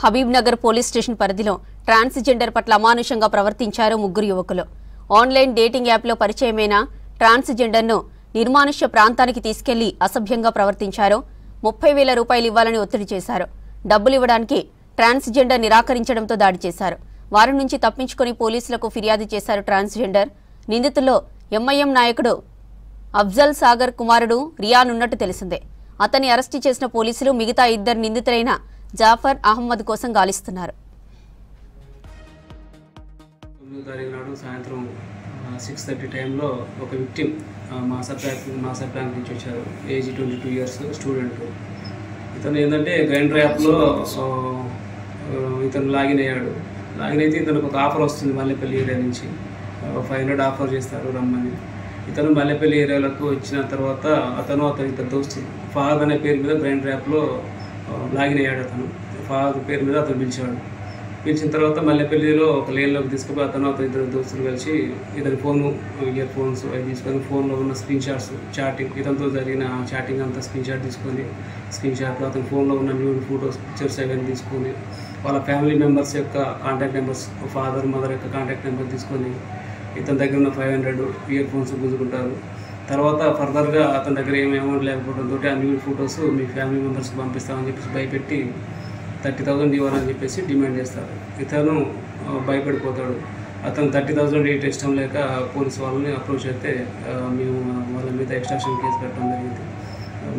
Habib Nagar police station పరిధిలో transgender పట్ల అమానుషంగా ప్రవర్తించారు ముగ్గురు యువకులు. ఆన్లైన్ డేటింగ్ యాప్లో పరిచయమైన ట్రాన్స్జెండర్ను నిర్మానుష్య ప్రాంతానికి తీసుకెళ్లి అసభ్యంగా ప్రవర్తించారు. 30,000 రూపాయలు ఇవ్వాలని ఒత్తిడి చేశారు. డబ్బులు ఇవ్వడానికి ట్రాన్స్జెండర్ నిరాకరించడంతో దాడి చేశారు. వారి నుంచి తప్పించుకుని పోలీసులకు ఫిర్యాదు చేశారు ట్రాన్స్జెండర్. నిందితుల్లో ఎంఐఎం నాయకుడు అఫ్జల్ సాగర్ కుమారుడు రియాన్ ఉన్నట్టు తెలిసిందే. అతన్ని అరెస్టు చేసిన పోలీసులు మిగతా ఇద్దరు నిందితులైన జాఫర్, అహ్మద్ కోసం గాలిస్తున్నారు. 9వ తారీఖు నాడు సాయంత్రం 6:30 టైంలో ఒక విక్టిమ్ మాసర్ బ్యాంక్ నుంచి వచ్చారు. Age 22 years, student. ఇతను ఏంటంటే గ్రైండర్ యాప్లో ఇతను లాగిన్ అయ్యాడు. లాగిన్ అయితే ఇతనికి ఒక ఆఫర్ వస్తుంది మల్లెపల్లి ఏరియా నుంచి. 500 ఆఫర్ చేస్తారు రమ్మని. ఇతను మల్లెపల్లి ఏరియాలకు వచ్చిన తర్వాత అతని ఇద్దరు దోస్తులు ఫాద్ అనే పేరు మీద గ్రైండర్ యాప్లో లాగిన్ అయ్యాడు. అతను ఫాదర్ పేరు మీద అతను పిలిచిన తర్వాత మల్లెపల్లిలో ఒక లేన్లోకి తీసుకుపోయి అతను ఇద్దరు దోస్తులు కలిసి ఇతని ఫోను, ఇయర్ ఫోన్స్ అవి తీసుకొని ఫోన్లో ఉన్న స్క్రీన్ షాట్స్, చాటింగ్, ఇతనితో జరిగిన చాటింగ్ అంతా స్క్రీన్ షాట్ తీసుకొని స్క్రీన్ షాట్లో అతని ఫోన్లో ఉన్న న్యూడ్ ఫొటోస్, పిక్చర్స్ అవన్నీ తీసుకొని వాళ్ళ ఫ్యామిలీ మెంబర్స్ యొక్క కాంటాక్ట్ నెంబర్స్, ఫాదర్ మదర్ యొక్క కాంటాక్ట్ నెంబర్ తీసుకొని ఇతని దగ్గర ఉన్న 500 ఇయర్ ఫోన్స్ గుంజుకుంటారు. తర్వాత ఫర్దర్గా అతని దగ్గర ఏమి అమౌంట్ లేకపోవడంతో ఆ న్యూడ్ ఫొటోస్ మీ ఫ్యామిలీ మెంబర్స్కి పంపిస్తామని చెప్పేసి భయపెట్టి 30,000 ఇవ్వాలని చెప్పేసి డిమాండ్ చేస్తారు. ఇతను భయపడిపోతాడు. అతను 30,000 ఇష్టం లేక పోలీసు వాళ్ళని అప్రోచ్ అయితే మేము వాళ్ళ మీద ఎక్స్ట్రాక్షన్ కేసు పెట్టడం జరిగింది.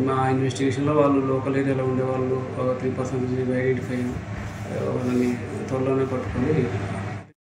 మా ఇన్వెస్టిగేషన్లో వాళ్ళు లోకల్ ఏరియాలో ఉండేవాళ్ళు 3% ఐడెంటిఫై వాళ్ళని త్వరలోనే పట్టుకొని